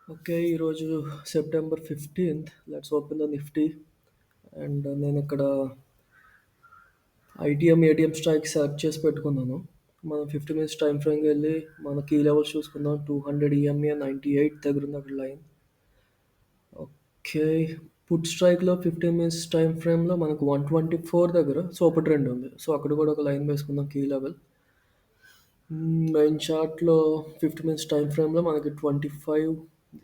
Okay. ఈరోజు September 15థ్. Let's open the Nifty. And నేనిక్కడ ఐటీఎం, ఏటీఎం స్ట్రైక్ సెలెక్ట్ చేసి పెట్టుకున్నాను. మనం 50 మినిట్స్ టైమ్ ఫ్రేమ్‌కెళ్ళి మన కీ లెవెల్స్ చూసుకుందాం. 200 ఈఎంఏ 98 దగ్గరుంది అక్కడ లైన్. ఓకే. పుట్ స్ట్రైక్‌లో 15 మినిట్స్ టైమ్ ఫ్రేమ్‌లో మనకు 124 దగ్గర సూపర్ ట్రెండ్ ఉంది. సో, అక్కడ కూడా ఒక లైన్ వేసుకుందాం కీ లెవెల్. మెయిన్ చార్ట్‌లో 50 మినిట్స్ టైమ్ ఫ్రేమ్‌లో మనకి 25,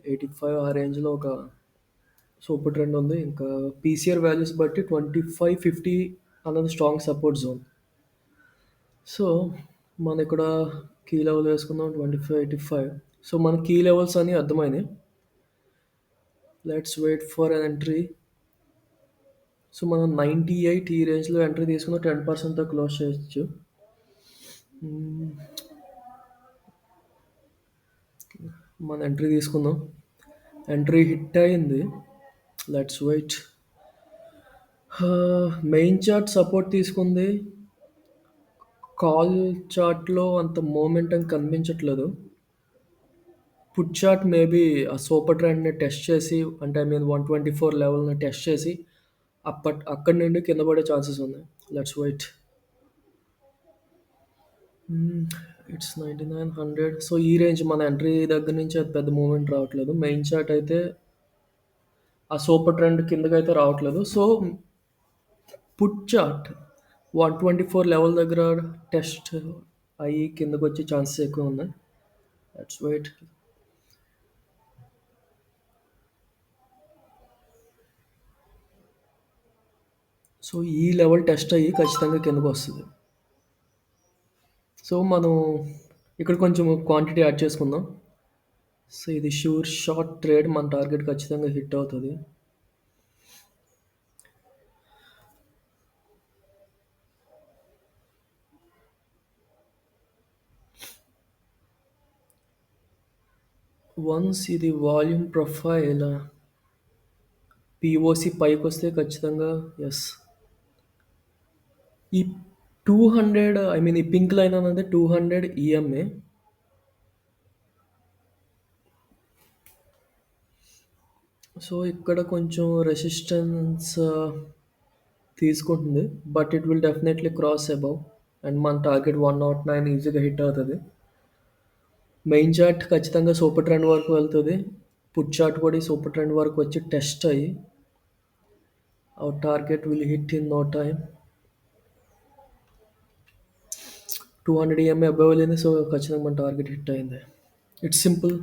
85 ఆ రేంజ్‌లో ఒక సూపర్ ట్రెండ్ ఉంది. ఇంకా పీసీఆర్ వాల్యూస్ బట్టి 25, 50 అన్నది స్ట్రాంగ్ సపోర్ట్ జోన్. సో, మనమిక్కడ కీ లెవెల్ వేసుకుందాం 25, 85. సో, మన కీ లెవెల్స్ అన్నీ అర్థమైనయి. Let's wait for an entry. So, మనం 98 ఈ రేంజ్‌లో ఎంట్రీ తీసుకున్న 10%తో క్లోజ్ చేయొచ్చు. హ్మ్. మన ఎంట్రీ తీసుకుందాం. ఎంట్రీ హిట్ అయింది. Let's wait. Main chart support తీసుకుంది. కాల్ చార్ట్‌లో అంత మొమెంటం కనిపించట్లేదు. పుట్ చార్ట్ మేబీ ఆ సూపర్ ట్రెండ్‌ని టెస్ట్ చేసి అంటే ఐ మీన్ 124 లెవెల్‌ని టెస్ట్ చేసి అక్కడి నుండి కింద పడే ఛాన్సెస్ ఉన్నాయి. Let's wait. ఇట్స్ 9900. సో, ఈ రేంజ్ మన ఎంట్రీ దగ్గర నుంచి అది పెద్ద మూవ్‌మెంట్ రావట్లేదు. మెయిన్ చార్ట్ అయితే ఆ సూపర్ ట్రెండ్ కిందకైతే రావట్లేదు. సో, పుట్ చార్ట్ 124 లెవెల్ దగ్గర టెస్ట్ అయ్యి కిందకొచ్చే ఛాన్సెస్ ఎక్కువ ఉన్నాయి. Let's wait. సో, ఈ లెవెల్ టెస్ట్ అయ్యి ఖచ్చితంగా కిందకొస్తది. సో, మనం ఇక్కడ కొంచెం క్వాంటిటీ యాడ్ చేసుకుందాం. సో, ఇది షూర్ షార్ట్ ట్రేడ్ మన టార్గెట్ ఖచ్చితంగా హిట్ అవుతది. వన్స్ ఇది వాల్యూమ్ ప్రొఫైల్ పీఓసీ పైకొస్తే ఖచ్చితంగా యెస్. ఈ 200 ఐ మీన్ ఈ పింక్ లైన్ అనేది 200 ఈఎంఏ. సో, ఇక్కడ కొంచెం రెసిస్టెన్స్ తీసుకుంటుంది. But it will definitely cross above and మన టార్గెట్ 109 ఈజీగా హిట్ అవుతది. మెయిన్ చార్ట్ ఖచ్చితంగా సూపర్ ట్రెండ్ వరకు వెళ్తది. పుట్ చార్ట్ కూడా ఈ సూపర్ ట్రెండ్ వరకు వచ్చి టెస్ట్ అయ్యి our target will hit in no time. 200 EMA above వెళ్ళింది. సో, ఖచ్చితంగా మన టార్గెట్ హిట్ అయింది. It's simple.